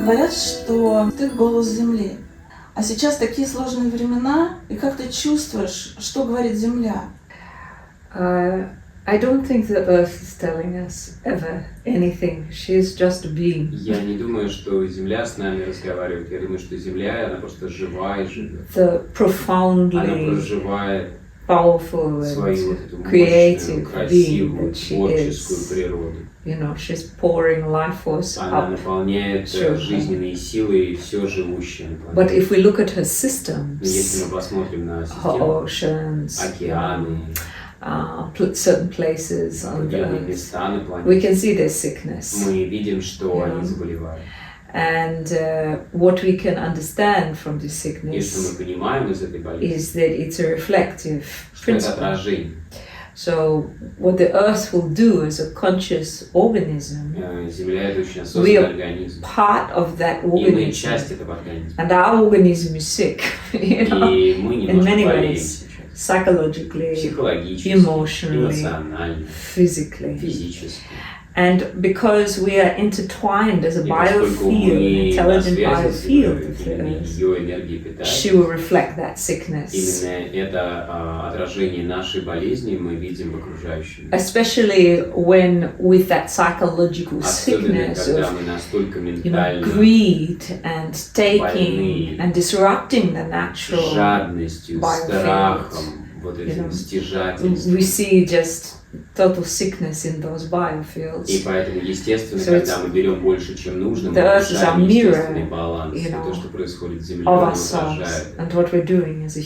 Говорят, что ты голос Земли. А сейчас такие сложные времена, и как ты чувствуешь, что говорит Земля? I don't think the Earth is telling us ever anything. She is just a being. Я не думаю, что Земля с нами разговаривает. Я думаю, что Земля, она просто жива и живет. The profoundly Она проживает powerful свою and вот эту creative мощную, being красивую, that she творческую is. природу. You know, she's pouring life force Она up. наполняет жизненные силы и все живущее на But планете. if we look at her Но если systems, мы посмотрим на her систему, oceans, океаны, certain places on the определенные earth, места на we планете, can see their sickness. мы видим, что они заболевают. And what we can understand from this И что sickness мы понимаем из этой болезни, is that it's a reflective что это principle. отражение. So what the earth will do as a conscious organism, Земля — это очень we осознанный are организм. part of that И мы organism. часть этого организма. And our organism is sick, you know, И мы in немножко many болеем ways, сейчас. psychologically, Психологически, emotionally, эмоционально, physically. физически. And because we are intertwined as a И поскольку biofield, an мы на intelligent связи с biofield of the именно earth, ее энергией she питаемся, will reflect that sickness. именно это отражение нашей болезни мы видим в окружающем мире. Especially when with that psychological Особенно, sickness когда of мы настолько greed and больны taking and disrupting the natural жадностью, biofield. страхом, вот You этим know, стяжательством. we see just total sickness in those biofields. И поэтому, естественно, So когда мы берем больше, чем нужно, мы the earth is our нарушаем mirror, естественный баланс. you И know, то, что происходит с Землей, of оно ourselves отражает and what we're doing as a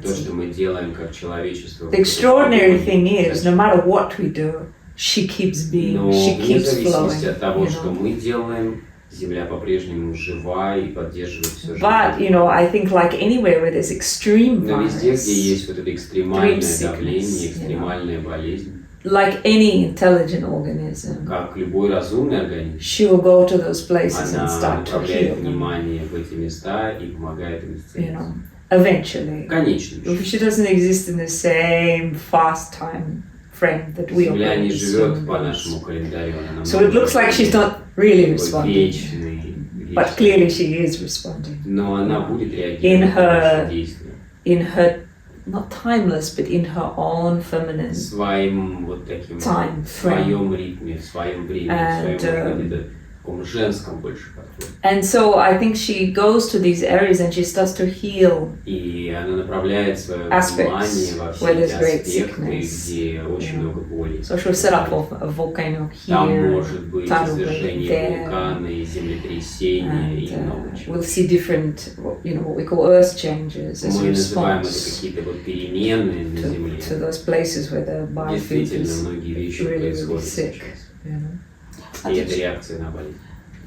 то, что humanity. мы делаем как человечество. The extraordinary thing is, no matter what we do, she keeps being, Но she вне keeps flowing. зависимости от того, You что know. мы делаем, Земля по-прежнему жива и поддерживает все But, you живое. know, I think like anywhere where there's extreme Но везде, где violence, есть вот это экстремальное sickness, давление, you экстремальная болезнь, like any intelligent organism, как любой разумный организм, she will go to those places and она start to направляет heal them, внимание в эти места и помогает им you исцелиться. know, eventually. В конечном счете. She doesn't exist in the same fast time frame that we Земля operate не as живет human по beings. нашему календарю, она So it looks like she's not really responding, вечный, but clearly she is responding но она будет in реагировать на her, наши действия. in her, not timeless, but in her own feminine. В своем вот таким, Time в своем ритме, в своем времени, в своем каком-то таком женском больше подходе. And so I think she goes to these areas and she starts to heal. И она направляет свое Aspects внимание во все where эти there's great аспекты, sickness. где очень много боли. So she'll set up a volcano Там here, может быть tidal wave извержение there, вулкана, землетрясения и много and чего. we'll see different, you know, what we call earth changes as a Мы называем это response какие-то вот перемены на Земле. to those places where the biofield Действительно, is многие вещи really, really происходят sick. сейчас. You know? И это реакция на болезнь.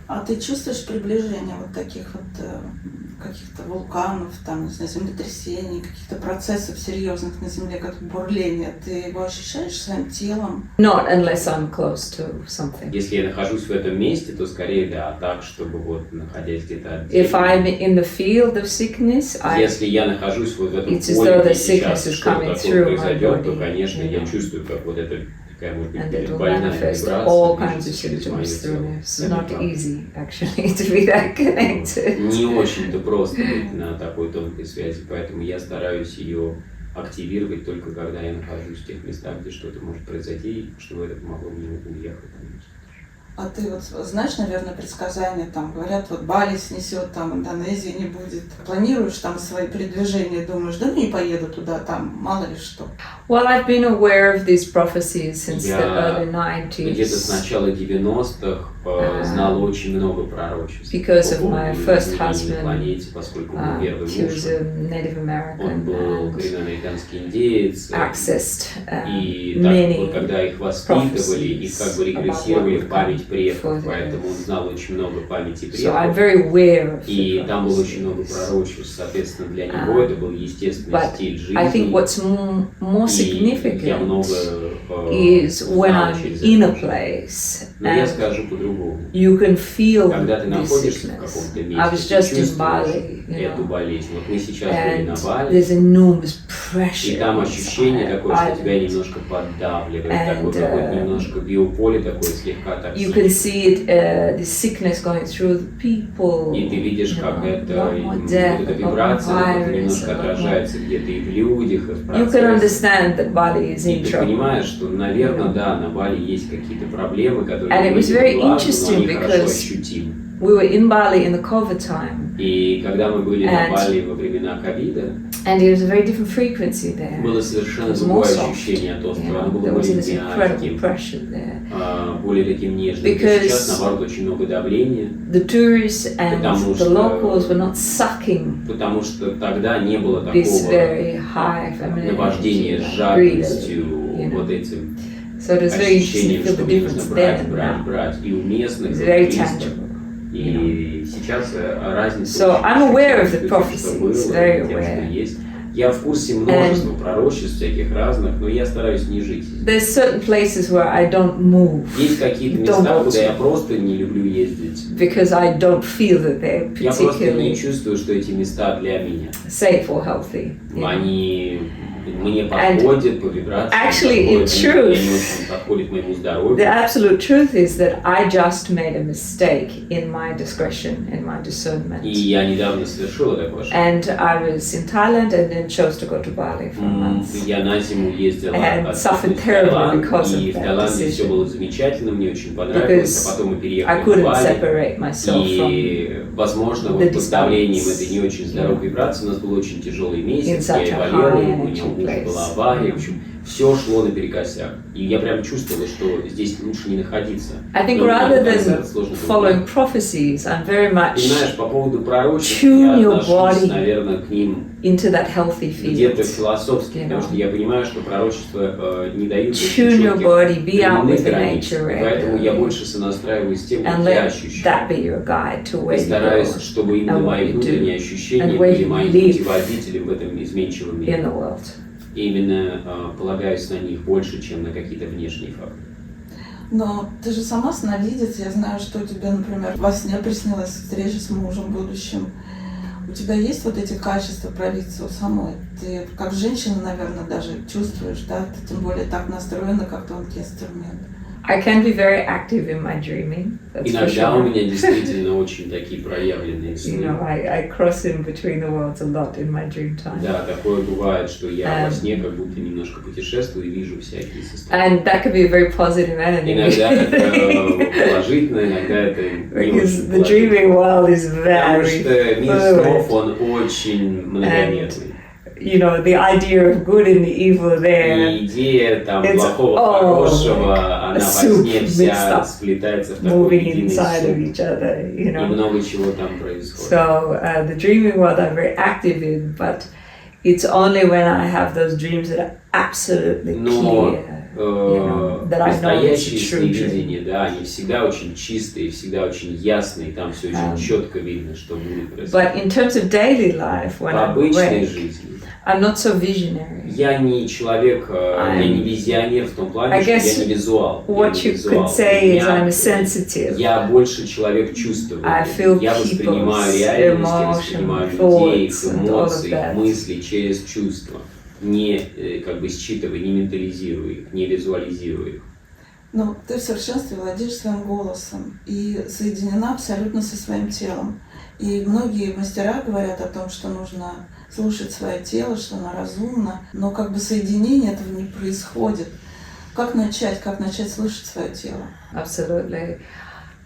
А ты чувствуешь приближение вот таких вот каких-то вулканов, там, не знаю, землетрясений, каких-то процессов серьезных на Земле, как бурление? Ты его ощущаешь своим телом? Not unless I'm close to something. Если я нахожусь в этом месте, то скорее да, так, чтобы вот находясь где-то If I'm отдельно. in the field of sickness, Если я нахожусь вот в этом It's as поле, though the где сейчас sickness is что-то coming такое through my произойдет, то, body, конечно, you я know. чувствую, как вот это такая, может быть, and it will больная manifest вибрация all kinds of движется через моё symptoms through тело. me. It's Это not правда. easy, actually, to be that connected. Не очень-то просто быть на такой тонкой связи, поэтому я стараюсь ее активировать только когда я нахожусь в тех местах, где что-то может произойти, чтобы это помогло мне уехать. А ты вот знаешь, наверное, предсказания, там говорят, вот Бали снесет, там Индонезии не будет. Планируешь там свои передвижения, думаешь, да ну не поеду туда, там мало ли что. Well, I've been aware of these prophecies since the Я early где-то с 90s начала 90-х знал очень много пророчеств. because по of my поводу first изменений на husband. планете, поскольку мой первый He муж, was a Native он American был and коренноамериканский индеец. accessed И так many вот, когда их воспитывали, их как бы регрессировали в память предков, поэтому он знал очень много памяти so I'm предков. very aware of И the там было очень много prophecies. пророчеств, соответственно, для него это был естественный But стиль I think жизни. what's more И significant много is when знал I'm через in a это. place Но я and скажу по-другому. you can feel Когда ты this находишься в sickness. каком-то I was месте, ты just in чувствуешь Bali, you эту know, болезнь. Вот мы сейчас были and на Бали, there's enormous и pressure. там ощущение inside. такое, что I- тебя немножко поддавливает, And, такое какое-то немножко биополе такое слегка You can токсичное. see it, the sickness going through the people. И ты видишь, you как know, это, a lot more вот death, эта a lot more вибрация, это virus, немножко a lot more- отражается где-то и в людях, и в You can процессе. understand that Bali is И in ты trouble. понимаешь, что, наверное, да, на Бали есть какие-то проблемы, которые And it was не very видны глазу, но interesting они хорошо because- ощутимы. We were in Bali in the COVID time, И когда мы были на And- Бали во времена ковида, and it was a very different frequency there. было совершенно It was другое more soft. ощущение от You острова. know, Оно было there was более this incredible мягким, pressure there. более таким нежным. Because- Сейчас, наоборот, очень много давления, The tourists and Потому the что- locals were not sucking потому что тогда не было this такого very high feminine наваждения energy, с like, жадностью, greedily, you know. вот этим So it was very interesting ощущением, to feel что the мне нужно difference брать, then and брать, now. брать. И у местных, It's и у very туристов. tangible. И сейчас разница So очень I'm aware of the ощутима, prophecies, что было, very и тем, что aware. есть. Я в курсе множества пророчеств всяких разных, но я стараюсь не жить. There's certain places where I don't move Есть какие-то Don't места, go куда to. я просто не люблю ездить. because I don't feel that they're Я просто не particularly чувствую, что эти места для меня. safe or healthy. you know. Они мне подходят по вибрации, actually, in они truth, не очень подходят моему The здоровью. absolute truth is that I just made a mistake in my discretion, in my discernment. И я недавно совершила такое ошибку. And I was in Thailand and then chose to go to Bali for months. Я на зиму ездила And от suffered в terribly Таиланд, because of и в that Таиланде decision. все было замечательно, мне очень понравилось, Because а потом мы I переехали в couldn't Бали, separate myself from и, возможно, the вот под давлением distance. этой не очень здоровой вибрации у нас был очень тяжелый In месяц, such я a болела, high у меня energy у мужа place. была авария, в общем, все шло наперекосяк. И я прям чувствовала, что здесь лучше не находиться. I think Но rather концерт than сложно following prophecies, I'm very much Понимаешь, по поводу пророчеств, Tune я your отношусь, body наверное, к ним into that healthy где-то field. философски, You потому know. что я понимаю, что пророчества не дают очень Tune your четких body, be out временных with the границ. nature Поэтому я regularly. больше сонастраиваюсь с тем, как And я let ощущаю. that be your guide to where И you стараюсь, go чтобы именно and what мои you внутренние do ощущения and where были you моим live путеводителем в этом изменчивом in мире. the world. И именно полагаюсь на них больше, чем на какие-то внешние факторы. Но ты же сама сновидец, я знаю, что у тебя, например, во сне приснилась встреча с мужем будущим. У тебя есть вот эти качества провидца у самой? Ты как женщина, наверное, даже чувствуешь, да? Ты тем более так настроена, как тонкий инструмент. I can be very active in my dreaming. That's for Иногда у sure. меня действительно очень такие проявленные You сны. know, I cross in between the worlds a lot in my dream time. Да, такое бывает, что я во сне как будто немножко путешествую и вижу всякие состояния. And that could be a very positive enemy. Иногда это положительно, иногда это не Because очень the положительно. dreaming world is Потому very что мир fluid. снов, он очень многомерный. You know, the idea of good and the evil there, И идея там It's плохого, all хорошего, она во soup сне mixed вся up, сплетается в такой moving единый inside of суп. each other, you И know. много чего там происходит. So the dreaming world I'm very active in, but it's only when I have those dreams that are absolutely Но clear, you know, that I know it's a настоящие true dream. сновидения, да, они всегда очень чистые, всегда очень ясные, там все очень четко видно, что будет происходить. But in terms of daily life, when В I'm обычной awake, жизни I'm not so visionary. я не человек, я не визионер в том плане, I что guess я не визуал. Я What не you визуал. could say is Я- I'm sensitive. Я больше человек чувствования. I feel Я воспринимаю people's реальность, я emotion, воспринимаю людей, их thoughts and all of эмоции, их that. мысли через чувства. Не как бы считывая, не ментализируя их, не визуализируя их. Но ты в совершенстве владеешь своим голосом и соединена абсолютно со своим телом. И многие мастера говорят о том, что нужно слушать свое тело, что оно разумно, но как бы соединение этого не происходит. Как начать слышать свое тело? Absolutely.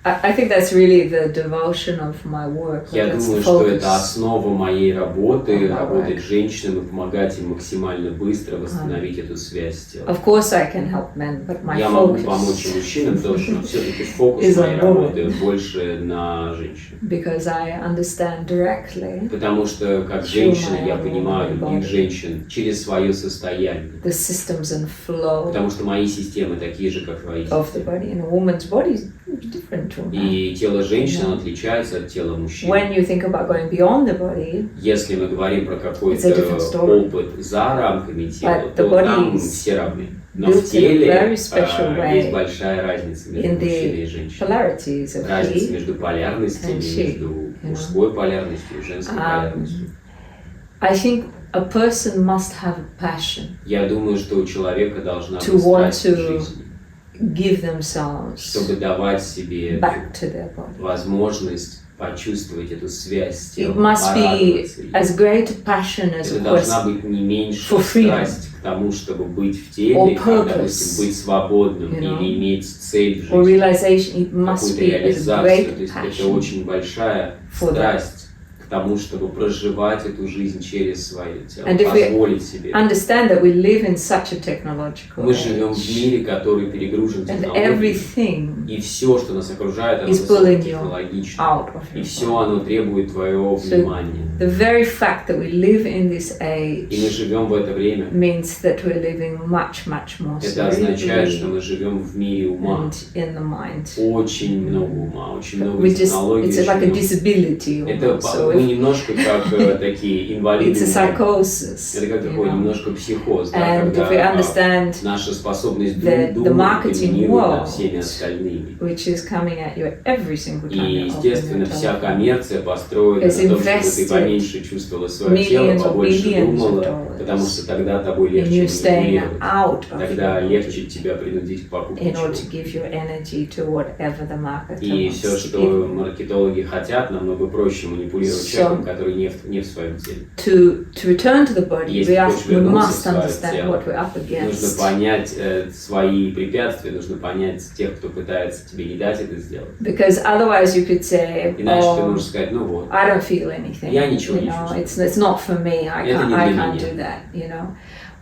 I think that's really the devotion of my work. Я That's думаю, the что focus. это основа моей работы, Ага, работать с женщинами, помогать им максимально быстро восстановить эту связь с телом. Of course I can help men, but my Я могу focus, помочь и мужчинам тоже, но все-таки фокус Is on моей women. работы больше на женщин. because I understand directly Потому что как женщина я понимаю других женщин через свое состояние. the systems and flow Потому что мои системы такие же, как твои of the системы. body. And a woman's body is different different to a man. И тело женщины отличается от тела мужчины. When you think about going beyond the body, Если мы говорим про It's a какой-то different story. опыт за рамками тела, But the то там body все равны. Но built в in a теле very special way есть большая разница между in мужчиной и the женщиной. polarities of Разница he. между полярностями, and she, между мужской полярностью и женской полярностью. I think a person must have a passion Я думаю, что у человека должна to быть want страсть в to жизни, give themselves чтобы давать себе back to their body. возможность почувствовать эту связь с It телом, must be порадоваться ей. as great a passion as Это a должна person быть не меньшая for freedom. страсть к тому, чтобы быть в теле, Or а, purpose, допустим, быть свободным you know, или иметь цель в or жизни, realization. It must какую-то be as реализацию. great То есть это passion очень большая for that. страсть к тому, чтобы проживать эту жизнь через свое тело, And if we позволить себе. understand that we live in such a technological Мы живем в age, мире, который перегружен and технологиями, everything и все, что нас окружает, оно is pulling you высокотехнологично. out of И your все body. оно требует твоего внимания. The very fact that we live in this И мы age живем в это время. means that we're living much more Это означает, что cerebrally мы живем в мире ума. and in the mind. Очень много ума, очень много We just, технологий. it's like a очень много. disability Это almost. So мы if немножко как такие инвалиды. it's a psychosis, Это как you такой know. немножко психоз, да, And if we когда understand наша способность the думать marketing доминирует над world, всеми остальными. which is coming at you every single time И, you open естественно, your вся telephone. коммерция построена Has на том, чтобы ты invested поменьше чувствовала свое тело, millions or побольше billions of думала, dollars потому что тогда тобой in легче you staying манипулировать. out of Тогда your легче body тебя принудить к покупке in order to чего-то. give your energy to whatever the marketer И wants все, to что give. маркетологи хотят, намного проще манипулировать So- человеком, который не в своем теле. To return to the body, Если хочешь we вернуться в must свое understand тело, what we're up нужно against. понять свои препятствия, нужно понять тех, кто пытается тебе не дать это сделать. Because otherwise you could say, Иначе ты oh, можешь сказать, ну вот, I don't feel anything. Я ничего You не know, чувствую. it's not for me. I Это can't, не I для can't меня. do that. You know,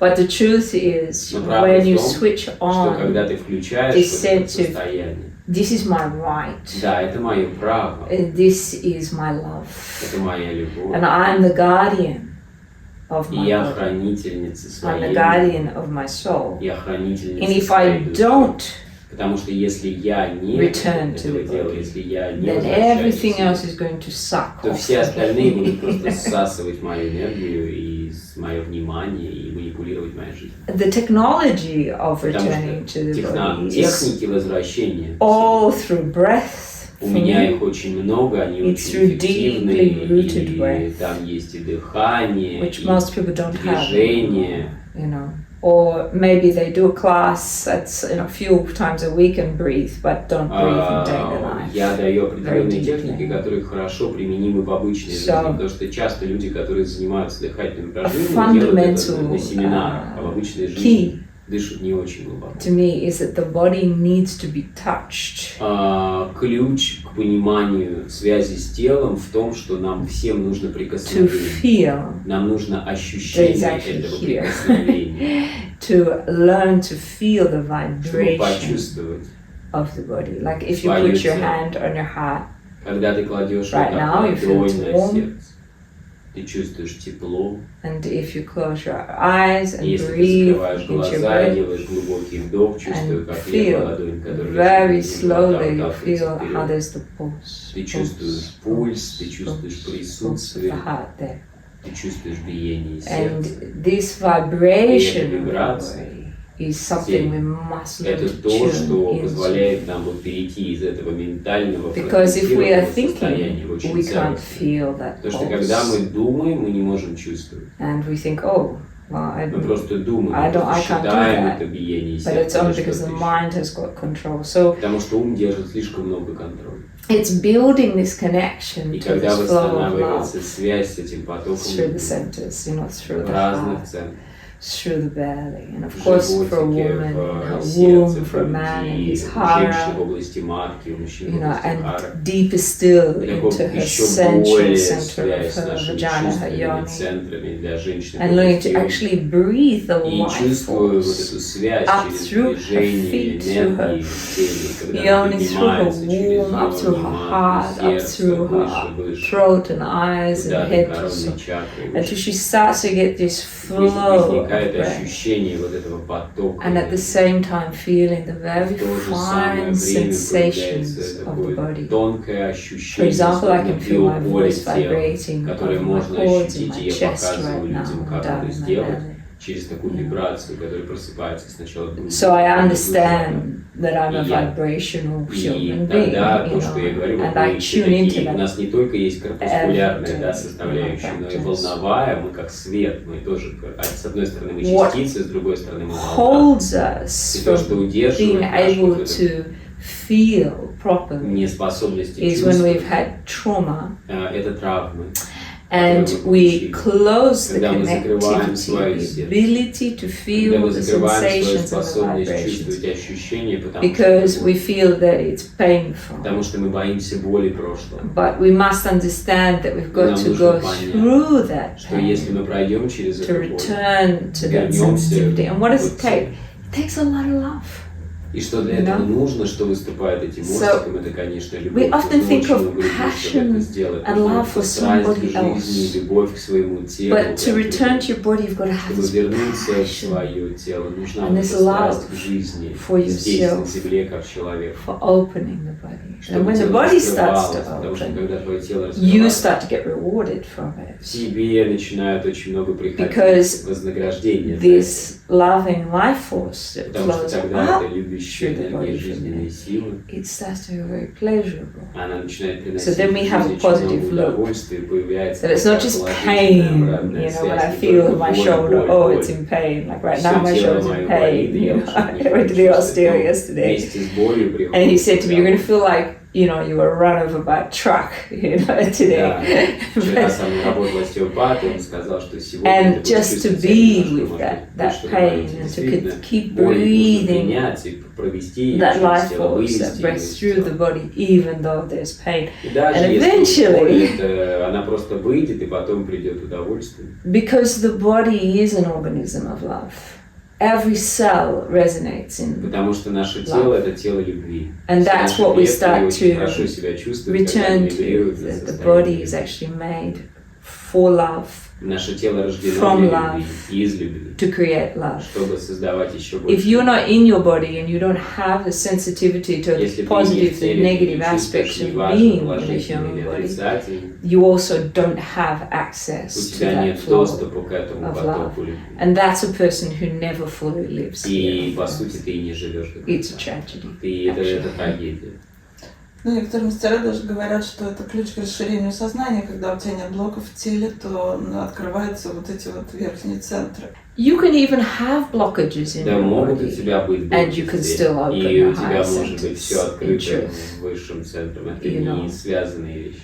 but the truth is, Но правда when в you том, switch что on, когда ты включаешь this вот это sense of- состояние, this is my right. да, это мое право, This is my love, это моя любовь, and I'm the guardian of и my я body. хранительница I'm своей the любви, guardian of my soul. я And хранительница if своей I души. don't, Потому что если я не return to этого the делаю, body, если я не then возвращаюсь everything к себе, else is going to suck то off все of остальные me. будут просто всасывать мою энергию и мое внимание и манипулировать моей жизнью. The technology of Потому returning что to the body is техники возвращения, all through breath. у for меня me, их очень много, они It's очень through эффективные, deeply rooted и breath, там есть и дыхание, which и most people don't have. движение. You know, or maybe they do a class that's a few times a week and breathe, but don't breathe in daily life. Я даю определенные Very deeply. техники, которые хорошо применимы в обычной жизни, So- потому что часто люди, которые занимаются дыхательными A упражнениями, делают это fundamental на семинарах, а в обычной жизни key дышат не очень глубоко. to me is that the body needs to be touched. Ключ к пониманию связи с телом в том, что нам всем нужно To прикосновение. feel, Нам нужно ощущение actually этого here. прикосновения, to learn to feel the чтобы vibration почувствовать. of the body. Like if you Свое put your тело. hand on your heart, Когда ты кладешь Right вот так now you feel ладонь it's на warm. сердце, ты чувствуешь тепло. and if you close your eyes and Если ты breathe закрываешь into your глаза и breath, делаешь глубокий вдох, чувствуя, and как feel левая ладонь, которая very лежит на животе, slowly, you отталкивается feel вперед. how there's the pulse. Ты чувствуешь пульс, ты чувствуешь pulse of присутствие, the heart there. ты чувствуешь биение And сердца. this vibration И эта вибрация, is something we must learn Это to то, что tune into. позволяет нам вот перейти из этого ментального Because if we are фрагментированного состояния в thinking, очень we can't целостное. feel that Потому что когда мы pulse. думаем, мы не можем чувствовать. And we think, oh, well, Мы просто думаем, I мы просто can't do считаем that. это биение But it's сердца. only или because что-то the еще. mind has got control. So Потому что ум держит слишком много контроля. it's building this connection И to когда this flow of love восстанавливается связь с этим потоком through the любви centers, through в the разных heart, центрах, through the belly, and of в course for a животике, woman, her в сердце, womb, в for a man, in груди, his у женщины в heart, области матки, у мужчин в области and хара. deeper still Далеко into her еще sensual более center связь of с her нашими vagina, her чувственными yoni, центрами для женщины. в and learning области to юга. actually breathe the И life чувствую вот force эту связь up через through her движение feet, through her энергии в теле, когда она yoni, through her поднимается через womb, up through her йони, heart, up сердце, through выше, her выше, throat and eyes туда and до head, коронной чакры, until she starts to get this flow возникает breath. ощущение вот этого потока. And at the same time feeling the very В то же самое fine время sensations появляется of the такое body. тонкое For ощущение, example, I словно can feel my биополе voice тела, vibrating которое over my можно cords in ощутить, my и я chest показываю right now, людям, как down это in my сделать belly. через такую вибрацию, которая просыпается сначала. So I understand that I'm a И я- vibrational И human being, тогда you то, что я говорю, know, вот and I мы все tune into такие, у that. нас не только есть корпускулярная every day составляющая, in my но и practice. волновая, мы как свет, мы тоже, с одной стороны мы What частицы, с другой стороны мы волна. Holds us И то, что from удерживает being нашу able вот эту to feel properly неспособность is when we've чувствовать, had trauma это травмы. and we close the Когда мы закрываем connectivity, свое the сердце, ability to когда feel мы the закрываем свою sensations and the способность vibrations чувствовать ощущения, because we feel that it's painful. потому что мы боимся боли прошлого. But we must understand that we've got Нам to нужно go понять, through that что если pain мы пройдем через to эту боль, return to that вернемся sensitivity. And what does it вот take? It takes a lot of love. и что для этого нужно, что выступает этим мостиком, это, конечно, любовь. We often Нужно think очень of много любви, чтобы passion это сделать. and Нужно love for страсть к somebody жизни, любовь к своему телу. But to return to your body, you've got to have Чтобы this вернуться в passion свое тело, нужна and вот this эта страсть love к жизни for здесь, на yourself. земле, как человек. for opening the body. And Чтобы when the тело body starts раскрывалось, to потому что open, когда твое тело you раскрывается, start to get rewarded from it. тебе начинает очень много приходить Because вознаграждения. This loving life force that Потому что flows тогда up, эта любящая through the энергия, body жизненные силы, it starts to be very pleasurable. она начинает So приносить then we have a очень positive много loop. удовольствия, появляется That it's not такая just положительная pain, обратная you know, when связь, I не feel только in my боль, shoulder, боль, oh, боль. it's in pain. Like right Всё now, my тело shoulder's мое in болит, pain. и я You know, уже I не went to the чувствую, osteo но yesterday, вместе с болью приходит and he said to me, "You're going to удовольствие. feel like you know you were run over by a truck, you know, Да, today." вчера со мной работал остеопат, и он сказал, что сегодня And ты будешь just to чувствовать be себя немножко, with может that быть, больше pain болеть. and to Действительно, keep боль нужно breathing принять и провести ее that через life тело, force вывести that ее breaths из through тела. the body, even though there's pain. И даже And если боль, eventually, это, она просто выйдет, и потом придет удовольствие. because the body is an organism of love, every cell resonates in, Потому что наше тело – это тело любви. and Все that's наши what we клетки start очень to хорошо себя чувствуют, когда return они to. вибрируют в That the состоянии body любви. is actually made for love, Наше тело рождено from для love любви, из любви, to create love. чтобы создавать еще больше. If you're not in your body and you don't have the sensitivity to the Если ты не positive, в the теле, ты negative не aspects чувствуешь of неважно, being in a положительный human или body, отрицательный, you also don't have у access to тебя that нет flow. доступа к этому of потоку love. любви. And that's a person who never fully lives И, here. по сути, ты и не живешь до It's a конца. tragedy. Это трагедия. Ну, некоторые мастера даже говорят, что это ключ к расширению сознания. Когда у тебя нет блоков в теле, то открываются вот эти вот верхние центры. You can even have blockages in Да, your могут у body. тебя быть And you can блоки still open и у your тебя higher может быть все centers in открыто truth. высшим центром. Это You know. не связанные вещи.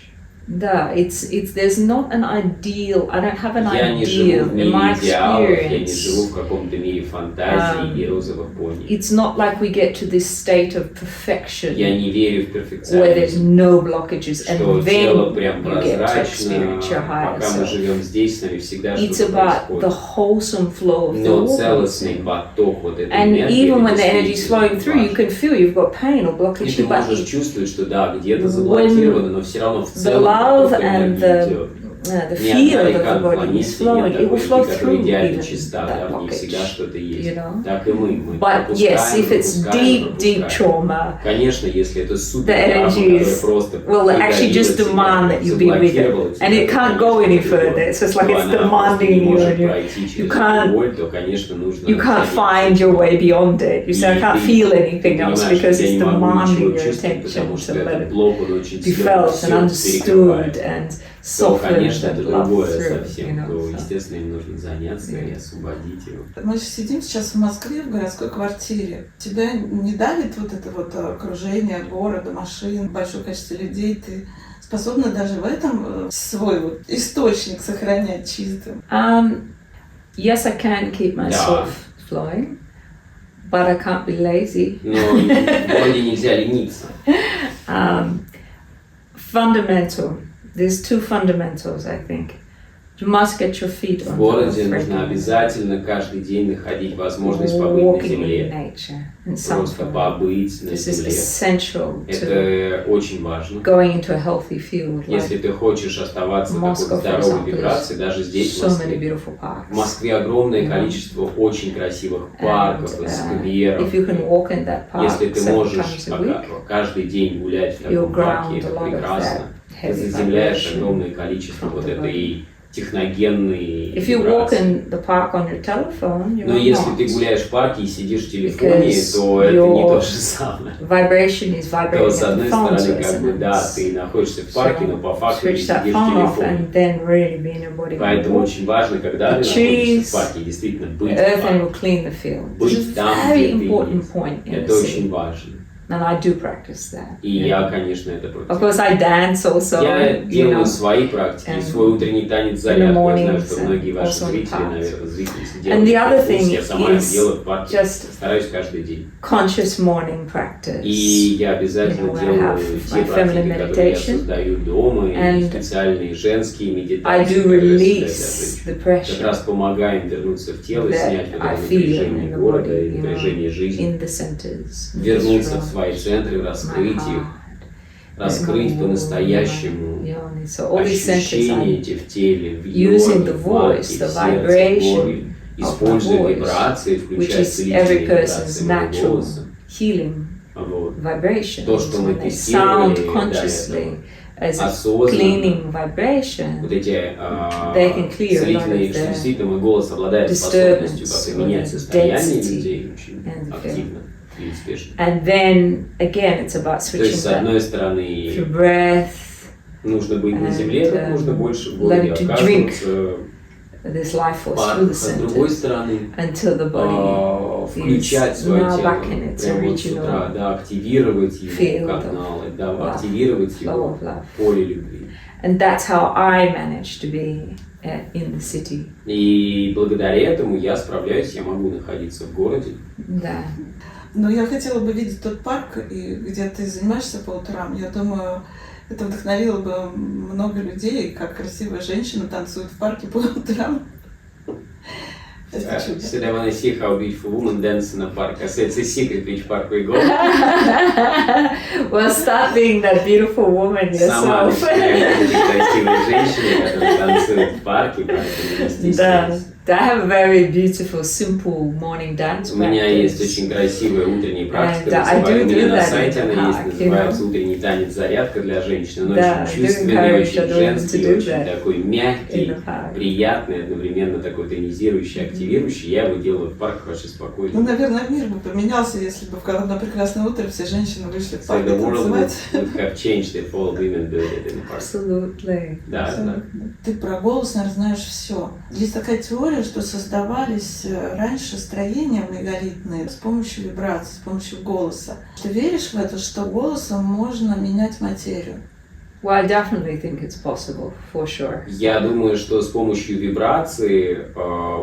Да, there's not an ideal. I don't have an Я не живу ideal в in мире my идеалов, я не experience. живу в каком-то мире фантазии и розовых пони. It's not like we get to this state of perfection Я не верю в where there's перфекционизм, no blockages and что then тело прям you get to прозрачно, experience your higher пока мы self. живем здесь, с нами всегда It's что-то about the происходит. wholesome flow of the Но целостный organism. поток вот этой And энергии, even when это the energy is flowing through, you действительно can feel you've got pain or важно. И blockage, ты but можешь чувствовать, что да, где-то when заблокировано, но все равно в the целом love поток and энергии идет. the Ни field одна of река the на body is планете flowing, нет it will такой flow реки, которая through идеально even чиста, that да, в ней всегда blockage. что-то есть. You know? Так и мы But yes, if it's deep, deep пропускаем. trauma, Конечно, если это супер the травма, energies которая просто will actually just придавила demand тебя, that you be with заблокировала it. тебя, And it то, can't go конечно, any further. It's just like то it's она просто demanding не you. может And пройти you через can't- эту боль, то, конечно, нужно you can't находить find your way beyond it. You say, I can't feel anything else понимаешь, because я it's не могу demanding ничего your чувствовать, attention потому что to let этот it блок, он очень be сильно felt and всё understood перекрывает. and То, softened конечно, это and loved другое through. совсем, You know, то, so. естественно, им нужно заняться и освободить его. Мы же сидим сейчас в Москве в городской квартире. Тебя не давит вот это вот окружение города, машин, большое количество людей? Ты способна даже в этом свой вот источник сохранять чистым? Yes, I can keep myself flowing, but I can't be lazy. Но в городе нельзя лениться. Fundamental. There's two fundamentals, I think. You must get your feet В on городе the earth нужно regularly. обязательно каждый день находить возможность побыть на Walking in земле, nature in some просто form. побыть на This is земле. essential to Это очень важно. going into a healthy field. Если Like ты хочешь оставаться в Moscow, такой for здоровой example, вибрации, даже здесь, в so many Москве. beautiful В parks. Москве огромное количество очень красивых парков, скверов. If you can walk in that park Если ты several можешь times a week, каждый день гулять в you'll таком парке, ground это a lot of прекрасно. that Ты heavy заземляешь vibration огромное количество from вот the этой body. техногенной If you walk вибрации. in the park on your telephone, you Но will если not. ты гуляешь в парке и сидишь в телефоне, Because то это не your то же самое. Vibration is То, vibrating с at the одной phone's стороны, как бы, да, resonance. ты находишься в парке, но по факту ты Switch сидишь that в phone off телефоне. and then really be in your body. Поэтому очень важно, когда ты The находишься trees, в парке, действительно The быть в earth and парке. will clean the field. This Быть is a там, very где ты important есть. point in Это the очень city. важно. And I do practice that. И я, конечно, это Of практикую. course, I dance also. Я You делаю know, свои практики, and свой утренний танец in the зарядку. Я знаю, mornings что многие and ваши also in зрители, parks. наверное, зрители And делают the other это. thing Я сама это is делаю в парке, just стараюсь каждый день. conscious morning practice. И я обязательно You know, I делаю have те my практики, feminine которые я meditation. создаю дома, и And специальные женские I медитации, do которые я release создаю the для женщин. Как pressure раз помогаем вернуться в тело, that снять вот I это feel напряжение in the города, body, you напряжение know, жизни, in the centers, in the вернуться в throat, свои центры, раскрыть my их, heart, раскрыть my по-настоящему yoni. So all these centers ощущения I'm эти в теле, в using йоне, the в матке, voice, в the сердце, в vibration горле, of my используя voice, вибрации, which включая is целительные every вибрации person's моего natural голоса. healing Вот. vibrations. То, что мы When they тестировали sound до consciously as a осознанно, cleaning vibration, вот эти they can clear a lot целительные, of что the действительно мой голос обладает disturbance способностью как-то or менять the состояние density людей очень and the активно и успешно. and then again it's about То есть, switching с back одной to стороны, breath, нужно быть на and, земле как можно больше в городе, learn to drink оказываться this life в force through парках, the а с другой centers стороны, until the body включать is свое now тело back in its прямо вот с утра, original да, активировать его field каналы, да, love, активировать flow его of love. поле любви. And that's how I managed to be in the city. И благодаря этому я справляюсь, я могу находиться в городе. Да. Но я хотела бы видеть тот парк, и где ты занимаешься по утрам. Я думаю, это вдохновило бы много людей, как красивая женщина танцует в парке по утрам. Это чудо. So I want to see how beautiful woman dance in a park. I said it's a secret which park we go. Well, start being that beautiful woman Сама yourself. начинаю быть красивой женщиной, которая танцует в парке, поэтому не Да. стесняйся. I have a very beautiful, simple morning dance У меня есть practice. очень красивая утренняя практика, And I называю, do у меня на that сайте in the она есть, park, называется you know. утренний танец зарядка для женщин. Он Да, очень I do чувственный, encourage очень other women to женский, do очень that такой in мягкий, the park. приятный, одновременно такой тонизирующий, активирующий. Я его делаю в парках очень Ну, спокойно. наверное, мир бы поменялся, если бы в одно прекрасное утро все женщины вышли в So парк the и world танцевать. would have changed if all women do it in the park. Absolutely. Да, да. Ты про голос, наверное, знаешь все. Есть такая теория, что создавались раньше строения мегалитные с помощью вибраций, с помощью голоса. Ты веришь в это, что голосом можно менять материю? Well, I definitely think it's possible, for sure. Я думаю, что с помощью вибрации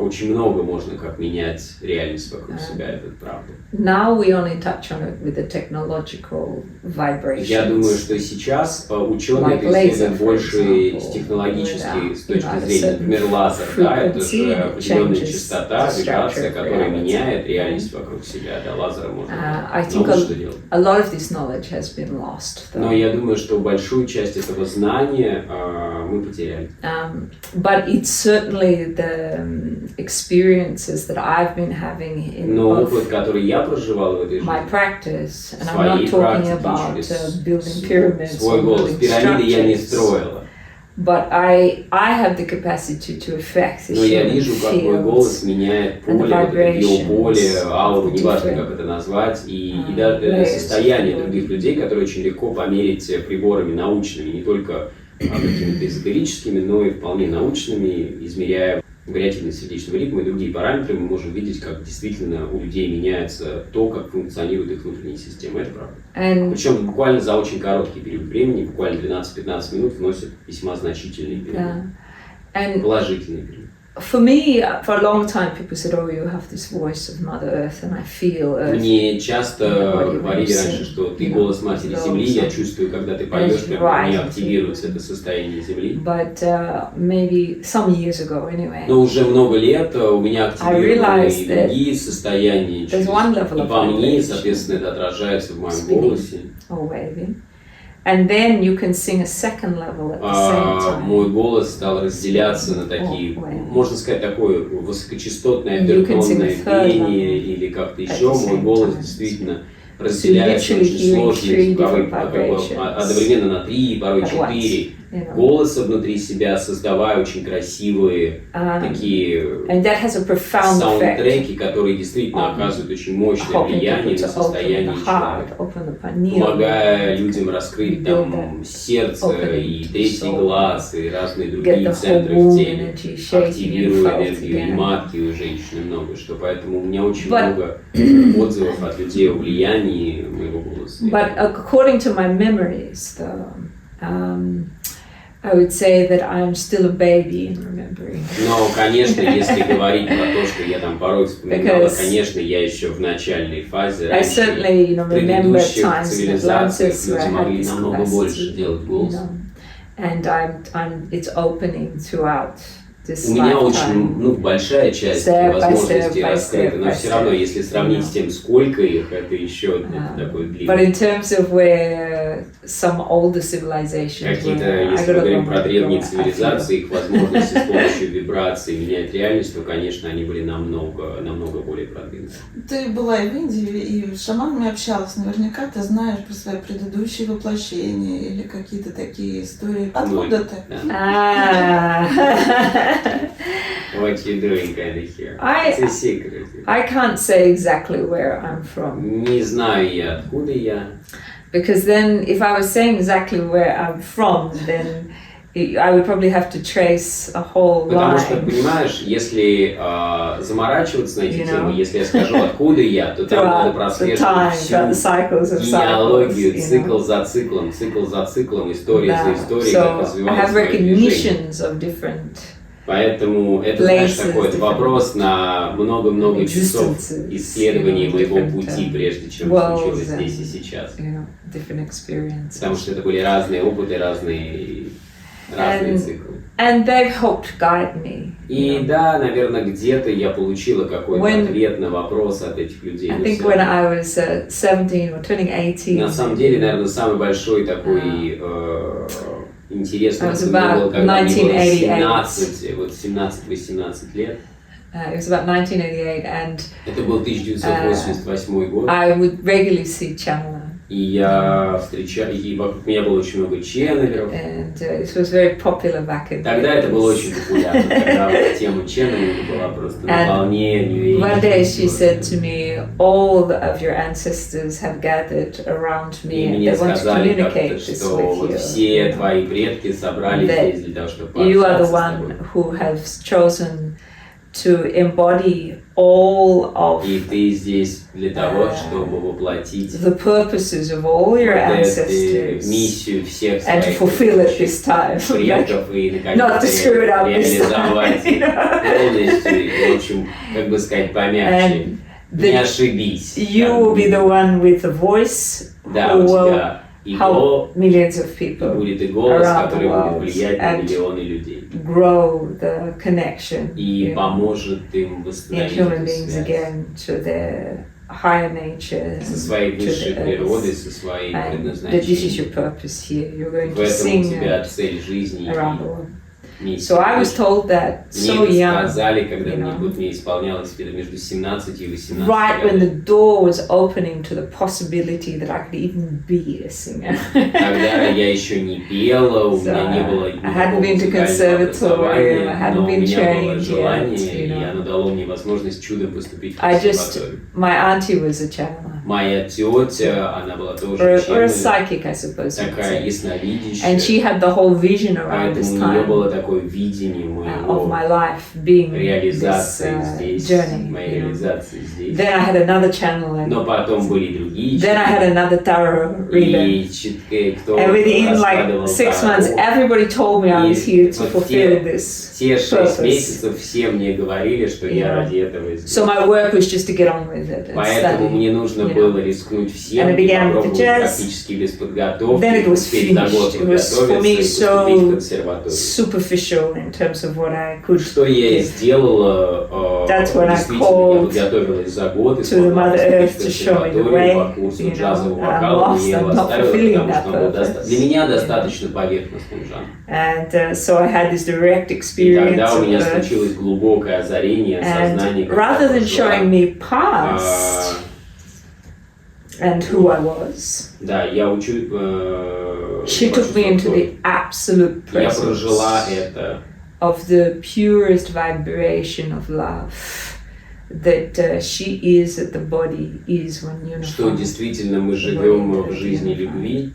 очень много можно как менять реальность вокруг себя, это правда. Now we only touch on it with the technological vibrations. Я думаю, что сейчас ученые Like это исследуют laser, for больше example, технологически, with, с точки you know, зрения, например, лазер, да, это же frequency определенная changes частота, the вибрация, structure of которая reality. меняет реальность вокруг себя, да, лазером можно I think много что делать. a lot of this knowledge has been lost, though. Но я думаю, что большую часть этого знания мы потеряли. But it's certainly the experiences that I've been having in Но both опыт, который я проживал в этой my жизни, practice, and I'm своей not talking практике, about через building pyramids свой or голос, building пирамиды я не structures, строила. but I have the capacity to affect the Но я human вижу, как мой голос fields меняет and поле, the вот это биополе, vibrations ауру, of the неважно, different, как это назвать, и даже layers состояние of the других людей, которые очень легко померить приборами научными, не только какими-то эзотерическими, но и вполне научными, измеряя вариативность сердечного ритма и другие параметры, мы можем видеть, как действительно у людей меняется то, как функционирует их внутренняя система. Это правда. Причем буквально за очень короткий период времени, буквально 12-15 минут, вносит весьма значительный период, положительный период. For me, for a long time, people said, "Oh, you have this voice of Mother Earth," and I feel Earth. Мне часто говорили раньше, что ты голос Матери Земли, я чувствую, когда ты поешь, прямо мне активируется это состояние Земли. But maybe some years ago, anyway. Но уже много лет у меня активированы и другие состояния, и по мне, соответственно, это отражается в моем голосе. Or waving. And then you can sing a second level at the same time. Мой голос стал разделяться на такие, можно сказать, такое высокочастотное обертонное пение или как-то еще. Мой голос действительно разделяется очень сложно, одновременно на 3, порой 4 голоса внутри себя, создавая очень красивые такие саундтреки, которые действительно оказывают очень мощное влияние на состояние человека, помогая людям раскрыть там сердце и третий глаз и разные другие центры в теле, активируя энергию и матки у женщины много, что поэтому у меня очень много отзывов от людей о влиянии моего голоса. But according to my memories, I would say that I'm still a baby in remembering. Но, конечно, если говорить про то, что я там порой вспоминала, конечно, я еще в начальной фазе, раньше, в предыдущих цивилизациях люди могли намного больше делать голос. And it's opening throughout. У меня очень большая часть возможностей раскрыта, но все равно, если сравнить с тем, сколько их, это еще такой длинный. But in terms of where some older civilizations какие-то, если мы говорим про древние цивилизации, их возможности с помощью вибраций менять реальность, то, конечно, они были намного более продвинуты. Ты была и в Индии, и с шаманами общалась. Наверняка ты знаешь про свои предыдущие воплощения или какие-то такие истории. Откуда ты? What you doing kind of here? It's a secret. I can't say exactly where I'm from. Не знаю я, откуда я. Because then, if I was saying exactly where I'm from, then I would probably have to trace a whole line. Потому что, понимаешь, если заморачиваться на эти темы, если я скажу, откуда я, то там надо прослеживать всю генеалогию, цикл за циклом, история за историей, как развивалось мое движение. Поэтому это, знаешь, такой вопрос на много-много часов исследования моего пути, прежде чем случилось здесь и сейчас. Потому что это были разные опыты, разные циклы. And they've helped guide me. И да, наверное, где-то я получила какой-то ответ на вопрос от этих людей. I think when I was 17 or turning 18. На самом деле, наверное, самый большой такой интересный был, когда мне было 17-18 лет. It was about 1988, and это был 1988 год. I would regularly see channel. И я встречал, и вокруг меня было очень много ченнелеров. It was very popular back in Тогда это было очень популярно, когда тема ченнелинга была просто на волне. One day she said to me, all of your ancestors have gathered around me and they want to communicate this with you. Все твои предки собрались здесь для того, чтобы you are the one who has chosen to embody all of и ты здесь для того, чтобы воплотить the purposes of all your ancestors миссию всех and to fulfill it this time. предков и Not to screw it up реализовать полностью, в общем, как бы сказать, помягче, не ошибись. You will be the one with the voice who will help millions of people будет и голос, around the который будет world влиять на миллионы людей. Grow the connection И поможет им восстановить human beings связь again to their higher nature, со своей высшей природой, со своим that this is your предназначением. purpose here. You're going В to этом у sing тебя цель жизни around the world. и миссия. So I was told that so Мне young, сказали, когда мне исполнялось где-то между 17 и 18 right when the лет. door was opening to the possibility that I could even be a singer. Когда я еще не пела, у меня не было никакого музыкального образования, но у меня было желание, и оно дало мне возможность чудом поступить в консерваторию. My auntie was a channeler. Моя тетя, она была тоже or a ученая, psychic, I suppose. you could такая say. ясновидящая. And she had the whole vision around this Поэтому у нее time было такое видение of моего my life being this реализации здесь, journey. моей You know. реализации здесь. Then I had another channel, and Но потом были другие then I had another tarot reader. и кто And within раскладывал like 6 таро. months, everybody told me I was here to вот fulfill this те 6 purpose. месяцев все мне говорили, что я Yeah. ради этого So сделал. my work was just to get on with it and Поэтому study. мне нужно you know. было рискнуть всем, And I и began with the попробовать jazz. практически без подготовки, Then it was успеть за год finished. It was for me подготовиться и поступить в so консерваторию. superficial in terms of what I could Что я и give сделала, That's when I действительно, я called подготовилась за год и to the смогла Mother поступить Earth в to show me the консерваторию way, по курсу you know, джазового I'm вокала, lost, мне его I'm not оставила, fulfilling потому что он был that purpose. для меня достаточно поверхностным жанром. And so I had this direct И experience тогда у of меня Earth. случилось глубокое озарение, сознание, And когда rather than пошла. showing me past and who I was, Да, я учу. she took me into the absolute Я прожила presence это. of the purest vibration of love that she is, that the body is when Что unified. действительно мы живем в жизни любви.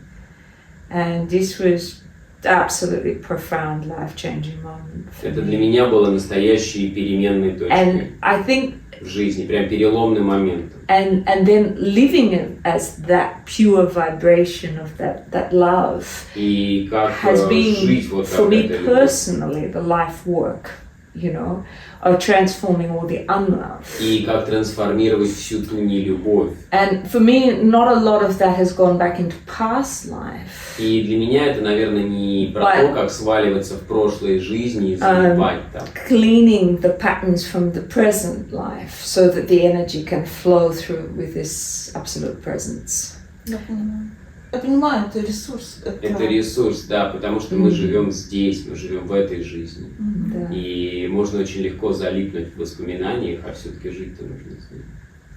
And this was absolutely profound, life-changing moment for Это me. для меня было настоящей переменной точкой And I think, в жизни, прям переломный момент. and then living it as that pure vibration of that love И как has жить been, вот for как me это любовь. personally, the life work, you know, of transforming all the unlove. И как трансформировать всю ту нелюбовь. And for me, not a lot of that has gone back into past life. И для меня это, наверное, не про But, то, как сваливаться в прошлой жизни и залипать там. Cleaning the patterns from the present life so that the energy can flow through with this absolute presence. Я понимаю. Я понимаю, это ресурс. Это ресурс, да, потому что мы живем здесь, мы живем в этой жизни. Да. И можно очень легко залипнуть в воспоминаниях, а все-таки жить-то нужно с ним.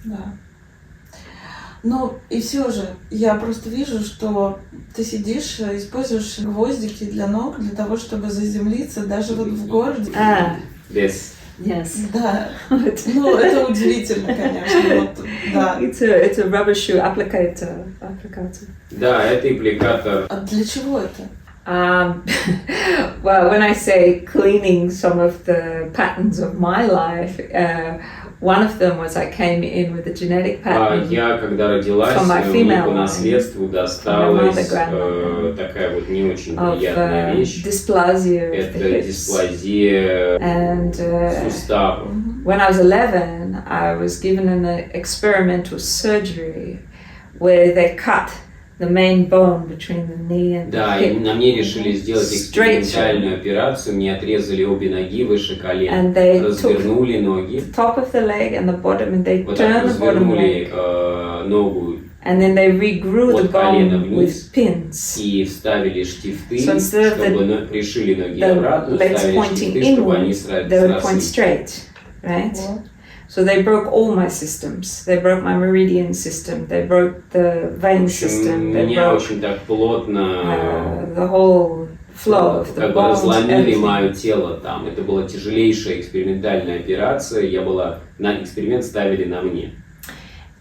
Да. Ну, и все же, я просто вижу, что ты сидишь, используешь гвоздики для ног, для того, чтобы заземлиться, даже вот в городе. Без. Yes. Да. Ну, это удивительно, конечно. Вот, да. It's a rubber shoe applicator. Да, это аппликатор. А для чего это? Well, when I say cleaning some of the patterns of my life, one of them was I came in with a genetic pattern. Я, когда родилась, From my мне female по наследству досталась grandmother, такая вот не очень of приятная вещь. dysplasia of the Это hips. дисплазия And суставов. when I was 11, I was given an experimental surgery where they cut the main bone between the knee and Да, the и hip. на мне решили сделать Straight экспериментальную операцию, мне отрезали обе ноги выше колен, And they развернули ноги, the top of the leg and the bottom, and they вот так turned the bottom развернули leg, ногу and then they regrew the от колена bone вниз with pins. и вставили штифты, So instead of чтобы пришили ноги The обратно, legs вставили pointing штифты, чтобы они inward, they would point срослись. straight, right? Вот. So they broke all my systems. They broke my meridian system. They broke the vein В общем, system. They меня broke очень так плотно the whole flow of the как бы bones. разломили everything. мое тело там. Это была тяжелейшая экспериментальная операция. На эксперимент ставили на мне.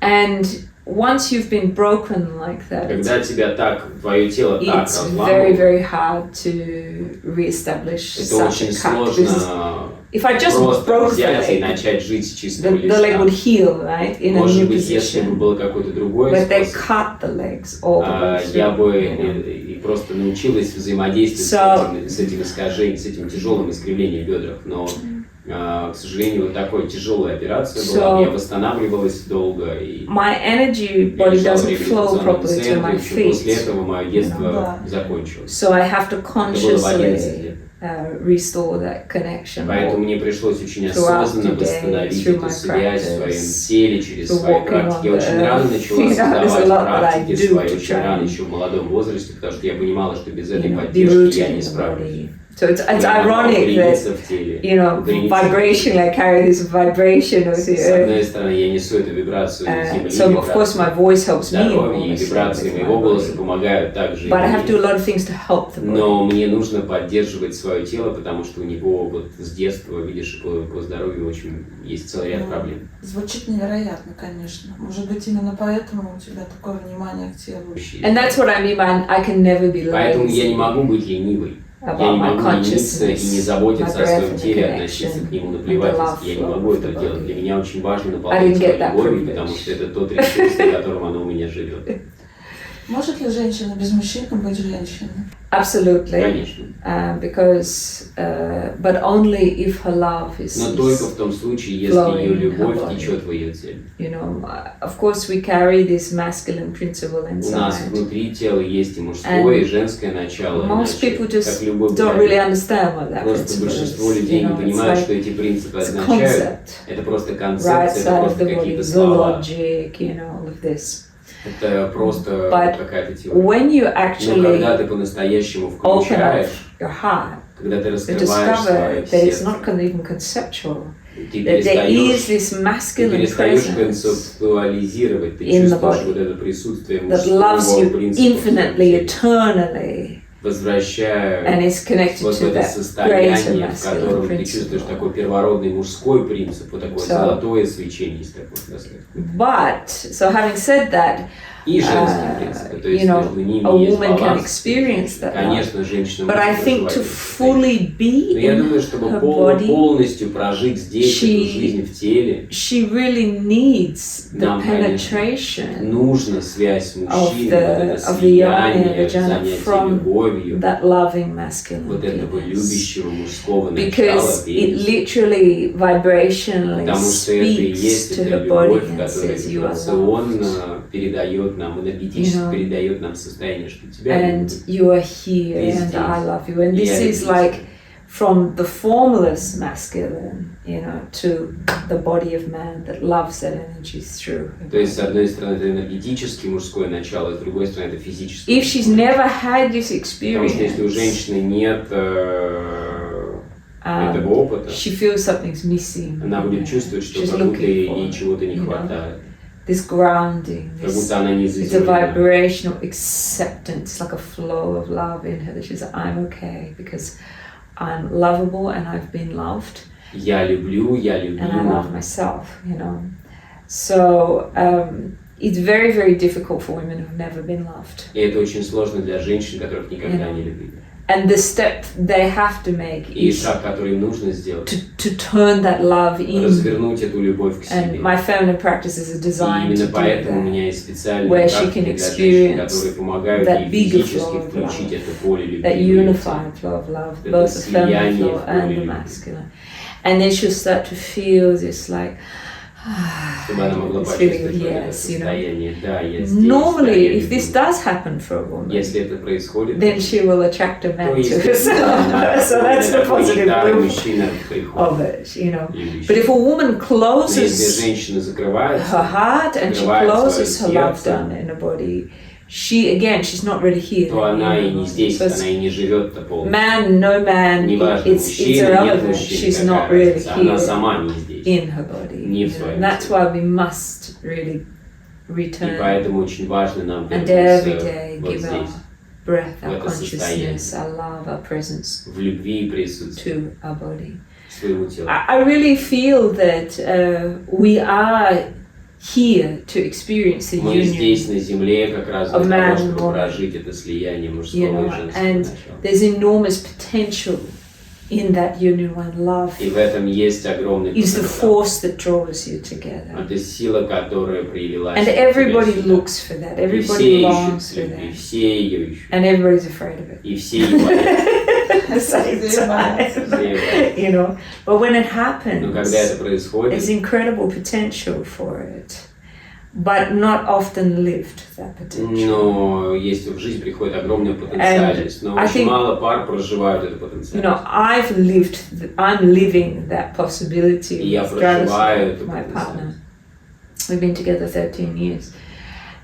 And once you've been broken like that, Когда тебя так, твое тело так it's very, разламывают, very hard to reestablish это such очень a cut. Because сложно if I just просто broke the взять и leg, начать жить с чистого the leg would листа. heal, right, in a new Может быть, если бы position. был какой-то другой But they способ, cut the legs all the way я through. бы you know. и просто научилась взаимодействовать с этим искажением, с этим тяжелым искривлением в бедрах. Но, к сожалению, вот такой тяжелая операция была. Я восстанавливалась долго. И My energy я body лежала в doesn't flow реабилитационном properly to центре. my Еще после feet, этого мое детство Да. закончилось. so I have to Это было в 11 consciously лет. restore that connection. Поэтому мне пришлось очень throughout осознанно the day, восстановить through эту my связь в своем practice, теле, через through свои walking практики. Я on очень the рано earth. начала You know, there's a создавать lot that I практики do свои, to очень рано, try еще в молодом возрасте, потому что я понимала, что без you этой know, be поддержки rooted я in не the справлюсь. body. So it's ironic that, you know, vibrationally I carry this vibration of the С одной стороны, я несу эту вибрацию Земли, so of course my voice helps me, здоровья, и вибрации моего голоса помогают также. But I have to do a lot of things to help the body. Но мне нужно поддерживать свое тело, потому что у него вот с детства, видишь, по здоровью очень есть целый ряд проблем. Звучит невероятно, конечно. Может быть, именно поэтому у тебя такое внимание к телу. And that's what I mean by I can never be lazy. Поэтому я не могу быть ленивой. Я не могу лениться и не заботиться о своем теле, относиться к нему наплевательски. Я не могу это делать. Для меня очень важно наполнять свою любовью, потому что это тот ресурс, на котором оно у меня живет. Может ли женщина без мужчины быть женщиной? Absolutely. Конечно. Because, but only if her love is. Но только в том случае, если ее любовь течет в ее теле. You know, of course, we carry this masculine principle inside. У нас внутри тела есть и мужское, и женское начало. Most people just don't really understand what that Просто principle большинство is. людей не понимают, что эти принципы означают. Это просто концепция, это просто какие-то слова. Это просто какая-то теория. Но когда ты по-настоящему включаешь, когда ты раскрываешь свое сердце, ты перестаешь концептуализировать, ты чувствуешь вот это присутствие мужского принципа, возвращая вот это состояние, в котором ты чувствуешь такой первородный мужской принцип, вот такое золотое свечение из такого But, so having said that, и женский принцип, то есть между ними есть баланс. Конечно, женщина может проживать. Но я думаю, чтобы полностью прожить здесь эту жизнь в теле, нам, конечно, нужна связь с мужчиной, это слияние, занятие любовью, вот этого любящего мужского начала, потому что это и есть эта любовь, которая вибрационно передает нам, энергетически передает нам состояние, что тебя and you are here and I love you, and this is like from the formless masculine, you know, to the body of man that loves that energy through. То есть, с одной стороны, это энергетически мужское начало, с другой стороны, это физическое. If she's never had this experience, потому что если у женщины нет этого опыта, she feels something's missing. Она будет чувствовать, что как будто ей чего-то не хватает. This grounding, this a vibrational acceptance, like a flow of love in her. That she's like, I'm okay because I'm lovable and I've been loved. Я люблю, and I love myself, you know. So it's very, very difficult for women who've never been loved. И это очень сложно для женщин, которых никогда не любили. And the step they have to make is шаг, который им нужно сделать, to turn that love in. Развернуть эту любовь к себе. And my feminine practice is designed to do that, where she can experience that bigger flow of love, that unified flow of love, both the feminine flow and the masculine. And then she'll start to feel this like, this feeling of yes, you know. Normally, if this does happen for a woman, then she will attract a man to herself. So that's the positive loop of it, you know. But if a woman closes her heart and she closes her love down in her body, she's not really here. То она и не здесь, она и не живет-то полностью. Man, no man, it's irrelevant. She's not really here. Она сама не здесь. In her body. Не в своем теле. That's why we must really return. И поэтому очень важно нам вернуться вот здесь. Breath, our consciousness, our love, our presence в любви и присутствии to our body. Своему телу. I really feel that we are here to experience the Мы здесь на земле как раз для того, чтобы прожить это слияние мужского и женского and there's enormous potential in that union when love и в этом есть огромный is the force that draws you together. Это сила, которая проявилась. And everybody looks for that. Everybody longs for that. И все ее ищут. And everybody's afraid of it. И все ее боятся. At the same time, you know. But when it happens, но когда это происходит, there's incredible potential for it. But not often lived, that potential. Но есть в жизнь приходит огромная потенциальность, но очень мало пар проживают эту потенциальность. You know, I'm living that possibility with Джаз, my partner. We've been together 13 years.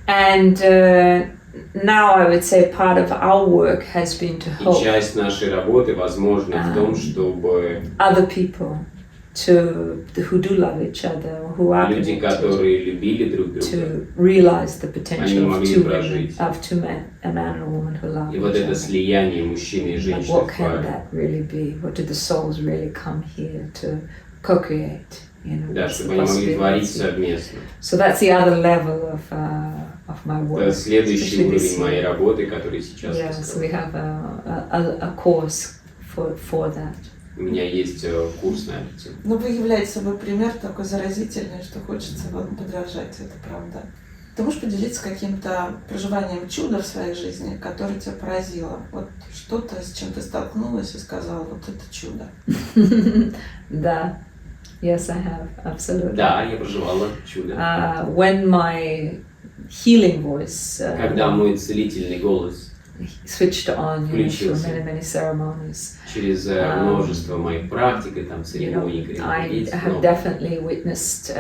And now I would say part of our work has been to И help часть нашей работы, возможно, в том, чтобы other people who do love each other, who are люди, connected, которые любили друг друга, to realize the они potential of могли two women, прожить. of two men, a man and a woman who love И each вот это other. слияние мужчины и Like, женщины what в can паре. that really be? What do the souls really come here to co-create? You know, Да, what's the чтобы они могли творить possibility? совместно. So that's the other level of my work. Это следующий especially this уровень моей year. работы, который сейчас Yeah, so we раскрою. have a course for that. У меня есть курс на эту тему. Ну, вы являете собой пример такой заразительный, что хочется вам подражать, это правда. Ты можешь поделиться каким-то проживанием чуда в своей жизни, которое тебя поразило? Вот что-то, с чем ты столкнулась и сказала, вот это чудо. Да. Yes, I have, absolutely. Да, я проживала чудо. When my healing voice Когда мой целительный голос switched on, you know, through включился many ceremonies, через множество моих практик и там you know, церемоний, I have definitely witnessed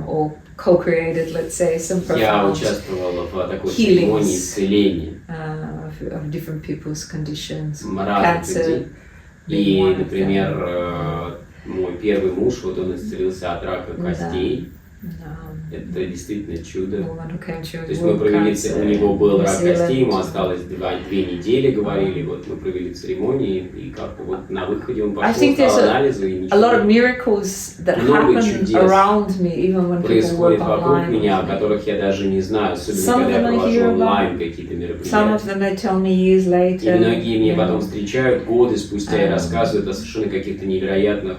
or co-created, let's say, some я profound участвовала в такой healings. церемонии исцеления of different people's conditions, разных людей. being И, one of например, мой первый муж, вот он исцелился от рака костей. them. Это действительно чудо. Woman who came to То есть мы провели, у него был рак New костей, ему Zealand. осталось 2 недели, говорили, вот мы провели церемонии, и как вот на выходе он I пошел, think there's сдал анализы, и a lot of ничего miracles that Много happen чудес around me, even when people work происходит вокруг online. меня, о которых я даже не знаю, особенно Some когда of я them I провожу hear онлайн какие-то Some мероприятия. of them they tell me years И later. многие мне you потом know. встречают годы спустя и рассказывают о совершенно каких-то невероятных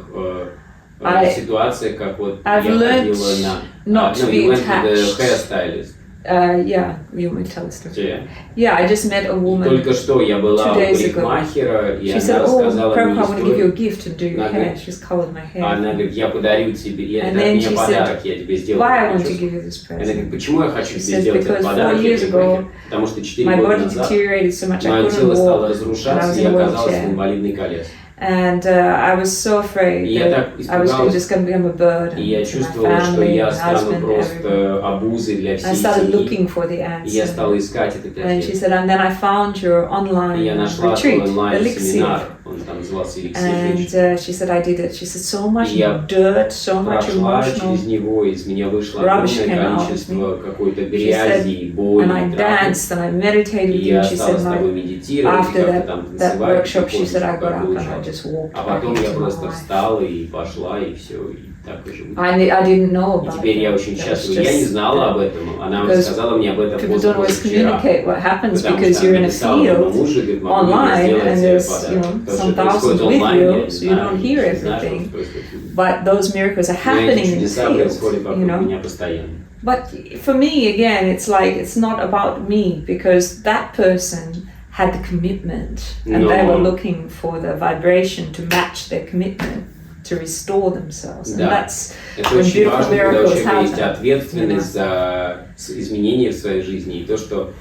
ситуациях, как вот я I've learned ходила not to be you went to the attached. hairstylist. Yeah, you want me to tell the story? Yeah. Yeah, I just met a woman. Только что я была 2 у days ago. парикмахера, и She она said, "Oh, рассказала мне Perukua, I want to give you a историю. gift to do your Она hair." говорит, She's colored my hair. Она говорит, я подарю тебе, And это then мне she подарок, said, я тебе сделаю. Why I want to прическу. give you this Она говорит, present? почему я хочу She тебе said, сделать этот because 4 подарок, я years парикмахер? ago, Потому что 4 My года body назад deteriorated so much I мое couldn't тело стало walk, and I разрушаться, was и in я a оказалась в wheelchair. инвалидной коляске. And I was so afraid И я так that I was испугалась, just going to become a burden и я to my чувствовала, что family, я my стану husband, everyone. просто обузой для I всей started семьи. looking for the И я answer. стала искать этот And she ответ. said, and then I found your И online я нашла retreat, свой онлайн-семинар, Elixir. он там назывался «Эликсир And женщины». she said, I did it. She said, so much И я dirt, so much прошла emotional. через него, из меня вышло rubbish огромное came out of количество какой-то She грязи, боли, And I травм. danced and I meditated. И я And she стала said, с тобой my, медитировать, и after как-то там that танцевать, workshop, she said, I got up and I получалось. just walked А back потом я into my просто life. встала и пошла, и все, и так и живу. I didn't know И about теперь я it. очень That was счастлива. Я не just знала об этом. Она because сказала мне об этом People don't always позавчера. communicate what happens Потому because что you're она in a написала моему field мужу, говорит, могу ли я online сделать and тебе there's подарок. Потому some что происходит thousands with онлайн, я you, не so you знаю, don't hear не знаю, что everything. происходит. But those miracles are Но эти happening in the чудеса field, происходят you вокруг know. меня постоянно. But for me, again, it's like it's not about me because that person had the commitment and No. they were looking for the vibration to match their commitment to restore themselves. And Да. that's Это when очень beautiful важно, когда у miracles человека есть happen. ответственность за изменения в своей жизни. И то, что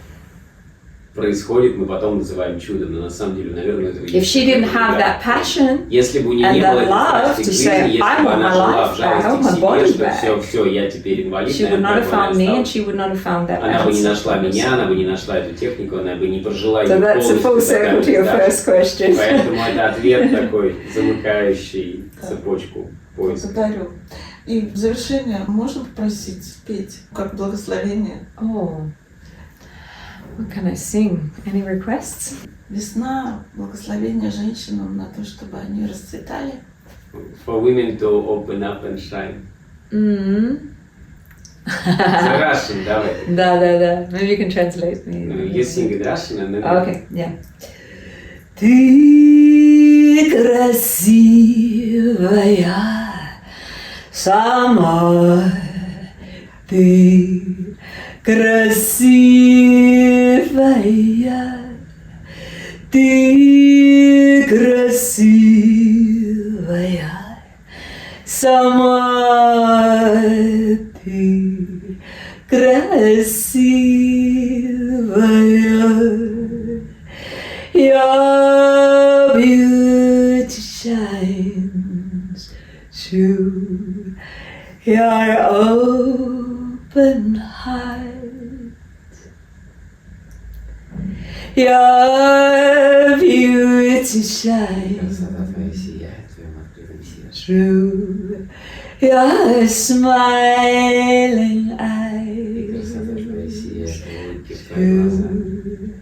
происходит, мы потом называем чудом, но на самом деле, наверное, этого If she didn't have that passion если бы у нее and не that было этой love страсти к to жизни, say, если I бы want она my жила life в back, I жалости want к my себе, body что back, все, я теперь инвалид, she would not have наверное, found me and осталась. she would not have found that Она бы не answer нашла for меня, она herself. бы не нашла эту технику, она бы не прожила So ее that's a full полностью. circle to your first question. Поэтому это ответ такой, замыкающий цепочку поиска. Благодарю. И в завершение можно попросить спеть как благословение? Oh, what can I sing? Any requests? Весна, благословение женщинам на то, чтобы они расцветали. For women to open up and shine. Mm. It's Russian, давай. Да. Maybe you can translate me. You sing in Russian and then... Okay, yeah. Ты красивая сама, ты красивая, ты красивая сама, ты красивая. Your beauty shines through your open heart. Your beauty shines through your smiling eyes, through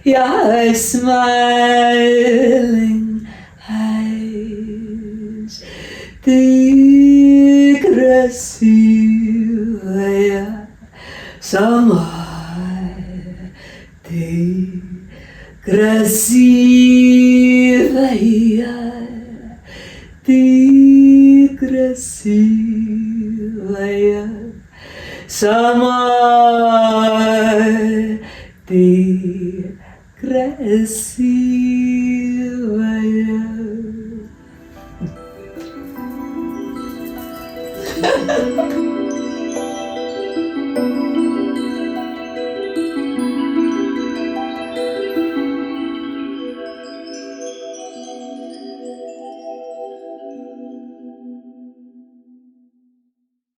your smiling eyes. Ты красивая сама, ты красивая, ты красивая сама, ты красивая.